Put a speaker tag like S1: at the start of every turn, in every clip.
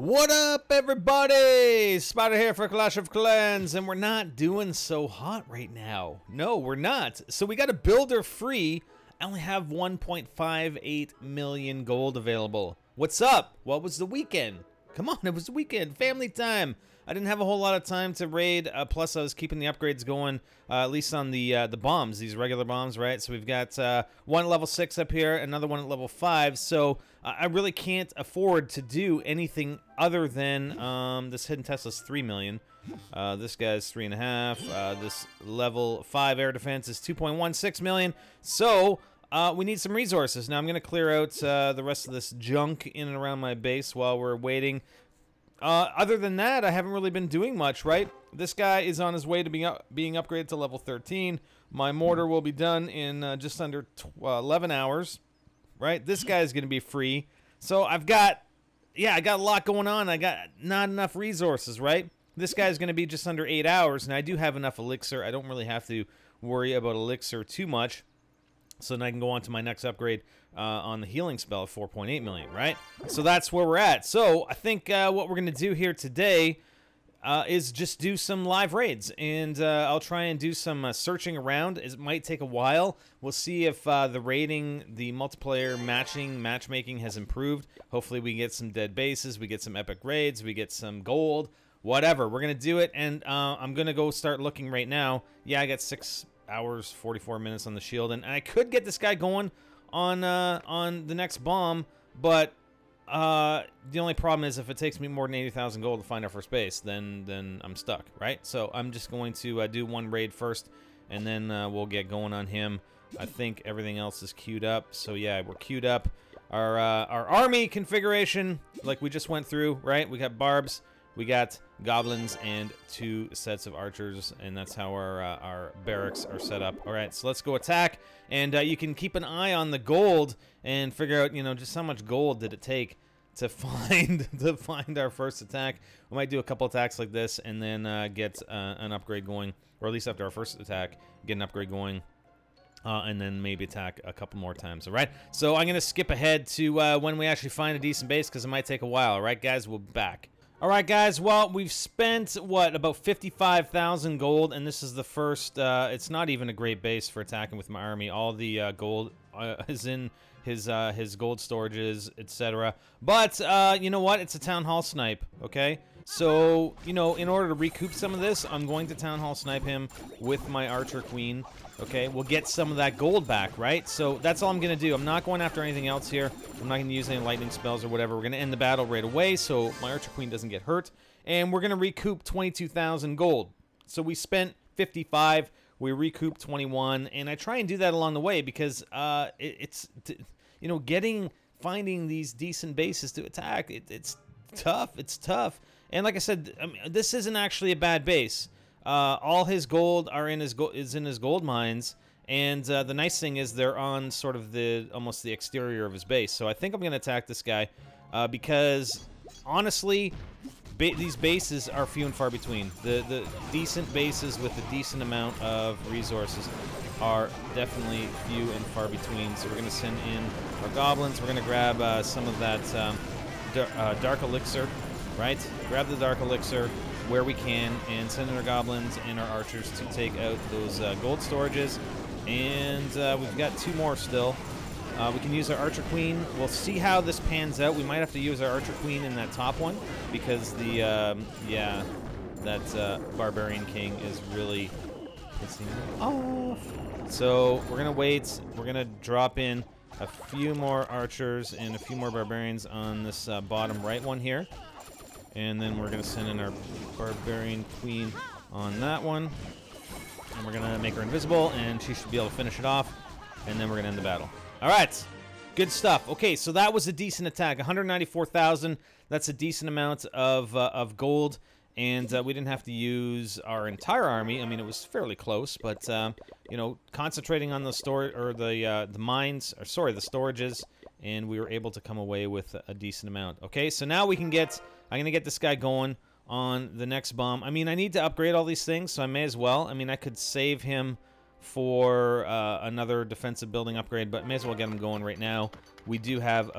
S1: What up, everybody? Spider here for Clash of Clans, and we're not doing so hot right now. No, we're not. So we got a builder free. I only have 1.58 million gold available. What's up? What was the weekend? Come on, it was the weekend. Family time. I didn't have a whole lot of time to raid, plus I was keeping the upgrades going, at least on the bombs, these regular bombs, right? So we've got one at level 6 up here, another one at level 5, so I really can't afford to do anything other than this hidden Tesla's 3 million. This guy's 3.5, this level 5 air defense is 2.16 million, so we need some resources. Now I'm going to clear out the rest of this junk in and around my base while we're waiting. Other than that, I haven't really been doing much, right? This guy is on his way to being upgraded to level 13. My mortar will be done in just under 11 hours, right? This guy is going to be free. So I got a lot going on. I got not enough resources, right? This guy's going to be just under 8 hours, and I do have enough elixir. I don't really have to worry about elixir too much. So then I can go on to my next upgrade on the healing spell of 4.8 million, right? So that's where we're at. So I think what we're going to do here today is just do some live raids. And I'll try and do some searching around. It might take a while. We'll see if the raiding, the multiplayer matchmaking has improved. Hopefully we get some dead bases, we get some epic raids, we get some gold, whatever. We're going to do it, and I'm going to go start looking right now. Yeah, I got 6 hours 44 minutes on the shield, and I could get this guy going on the next bomb, but the only problem is if it takes me more than 80,000 gold to find our first base, then I'm stuck, right? So I'm just going to do one raid first, and then we'll get going on him. I think everything else is queued up, so yeah, we're queued up. Our army configuration, like we just went through, right? We got barbs, we got goblins, and 2 sets of archers, and that's how our barracks are set up. All right, so let's go attack, and you can keep an eye on the gold and figure out, you know, just how much gold did it take to find our first attack. We might do a couple attacks like this, and then get an upgrade going, or at least after our first attack, get an upgrade going. And then maybe attack a couple more times, all right? So I'm going to skip ahead to when we actually find a decent base, because it might take a while, all right, guys? We'll be back. All right, guys, well, we've spent, what, about 55,000 gold, and this is the first, it's not even a great base for attacking with my army. All the gold is in his gold storages, etc. But, you know what? It's a Town Hall snipe, okay? So, you know, in order to recoup some of this, I'm going to Town Hall snipe him with my Archer Queen, okay? We'll get some of that gold back, right? So that's all I'm going to do. I'm not going after anything else here. I'm not going to use any lightning spells or whatever. We're going to end the battle right away so my Archer Queen doesn't get hurt. And we're going to recoup 22,000 gold. So we spent 55, we recouped 21, and I try and do that along the way because it's you know, finding these decent bases to attack, it's tough. It's tough. And like I said, I mean, this isn't actually a bad base. All his gold is in his gold mines, and the nice thing is they're on sort of almost the exterior of his base. So I think I'm going to attack this guy because honestly, these bases are few and far between. The decent bases with a decent amount of resources are definitely few and far between. So we're going to send in our goblins. We're going to grab some of that dark elixir. Right? Grab the dark elixir where we can and send in our goblins and our archers to take out those gold storages. And we've got 2 more still. We can use our Archer Queen. We'll see how this pans out. We might have to use our Archer Queen in that top one because that Barbarian King is really pissing me off. So we're going to wait. We're going to drop in a few more archers and a few more barbarians on this bottom right one here. And then we're going to send in our Barbarian Queen on that one. And we're going to make her invisible, and she should be able to finish it off. And then we're going to end the battle. All right. Good stuff. Okay, so that was a decent attack. 194,000. That's a decent amount of gold. And we didn't have to use our entire army. I mean, it was fairly close. But, you know, concentrating on the the mines, or sorry, the storages, and we were able to come away with a decent amount. Okay, so now we can I'm going to get this guy going on the next bomb. I mean, I need to upgrade all these things, so I may as well. I mean, I could save him for another defensive building upgrade, but may as well get him going right now. We do have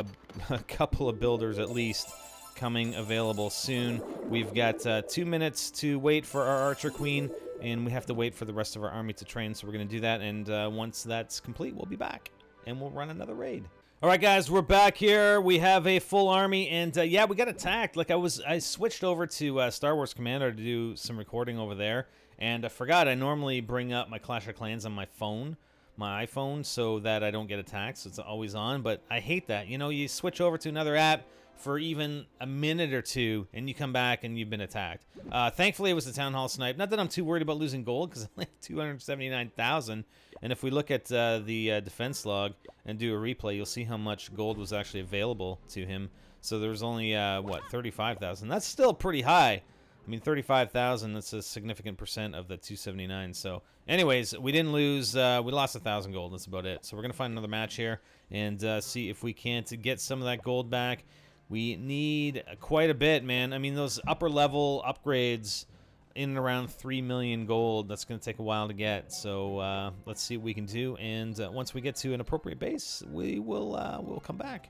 S1: a couple of builders at least coming available soon. We've got 2 minutes to wait for our Archer Queen, and we have to wait for the rest of our army to train, so we're going to do that, and once that's complete, we'll be back, and we'll run another raid. All right, guys, we're back here. We have a full army, and yeah, we got attacked. Like, I switched over to Star Wars Commander to do some recording over there, and I forgot I normally bring up my Clash of Clans on my phone, my iPhone, so that I don't get attacked, so it's always on, but I hate that. You know, you switch over to another app for even a minute or two, and you come back and you've been attacked. Thankfully, it was the Town Hall snipe. Not that I'm too worried about losing gold, because I only have 279,000. And if we look at the defense log and do a replay, you'll see how much gold was actually available to him. So there was only, what, 35,000. That's still pretty high. I mean, 35,000, that's a significant percent of the 279. So anyways, we didn't lose. We lost 1,000 gold. That's about it. So we're going to find another match here and see if we can't get some of that gold back. We need quite a bit, man. I mean, those upper level upgrades in and around 3 million gold, that's going to take a while to get. So let's see what we can do. And once we get to an appropriate base, we will we'll come back.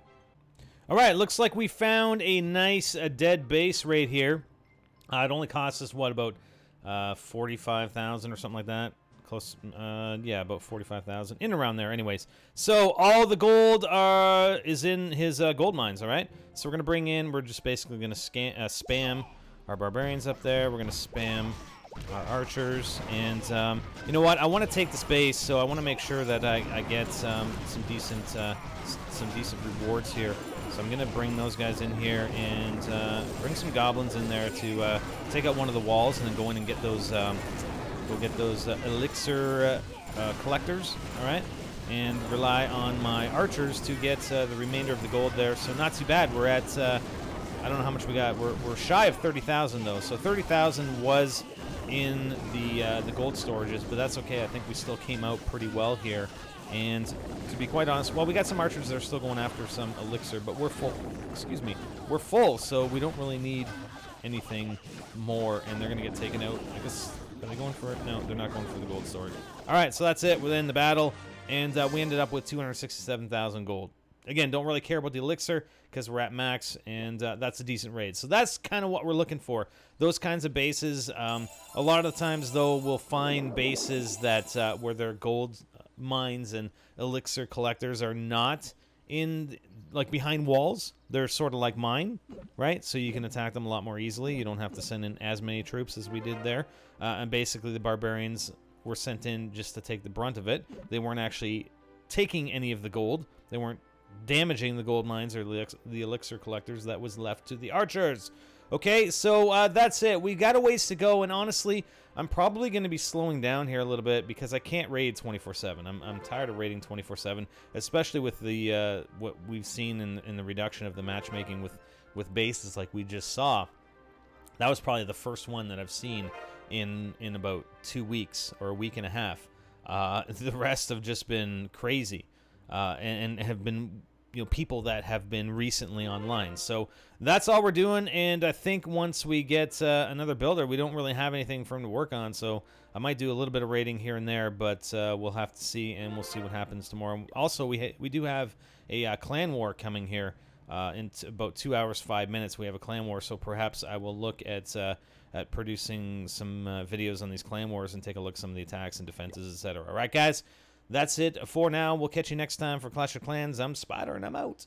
S1: All right, looks like we found a nice dead base right here. It only cost us, what, about 45,000 or something like that? Close, yeah, about 45,000, in around there. Anyways, so all the gold is in his gold mines. All right, so we're gonna bring in. We're just basically gonna spam our barbarians up there. We're gonna spam our archers, and you know what? I want to take the space, so I want to make sure that I get some decent rewards here. So I'm gonna bring those guys in here and bring some goblins in there to take out one of the walls, and then go in and get those. We'll get those elixir collectors, all right, and rely on my archers to get the remainder of the gold there. So not too bad. We're at, I don't know how much we got. We're shy of 30,000 though. So 30,000 was in the gold storages, but that's okay. I think we still came out pretty well here. And to be quite honest, well, we got some archers that are still going after some elixir, but we're full. Excuse me, we're full, so we don't really need anything more. And they're gonna get taken out, I guess. Are they going for it? No, they're not going for the gold storage. All right, so that's it. We're in the battle, and we ended up with 267,000 gold. Again, don't really care about the elixir because we're at max, and that's a decent raid. So that's kind of what we're looking for. Those kinds of bases. A lot of the times, though, we'll find bases that where their gold mines and elixir collectors are not in, like, behind walls. They're sort of like mine, right? So you can attack them a lot more easily. You don't have to send in as many troops as we did there. And basically the barbarians were sent in just to take the brunt of it. They weren't actually taking any of the gold. They weren't damaging the gold mines or the elixir collectors. That was left to the archers. Okay, so that's it. We got a ways to go, and honestly, I'm probably going to be slowing down here a little bit because I can't raid 24/7. I'm tired of raiding 24/7, especially with the what we've seen in the reduction of the matchmaking with bases like we just saw. That was probably the first one that I've seen in about 2 weeks or a week and a half. The rest have just been crazy and have been, you know, people that have been recently online. So that's all we're doing, and I think once we get another builder, we don't really have anything for him to work on, so I might do a little bit of raiding here and there, but we'll have to see, and we'll see what happens tomorrow. Also, we do have a clan war coming here in about 2 hours 5 minutes. We have a clan war, so perhaps I will look at producing some videos on these clan wars and take a look at some of the attacks and defenses, etc. All right, guys, that's it for now. We'll catch you next time for Clash of Clans. I'm Spider, and I'm out.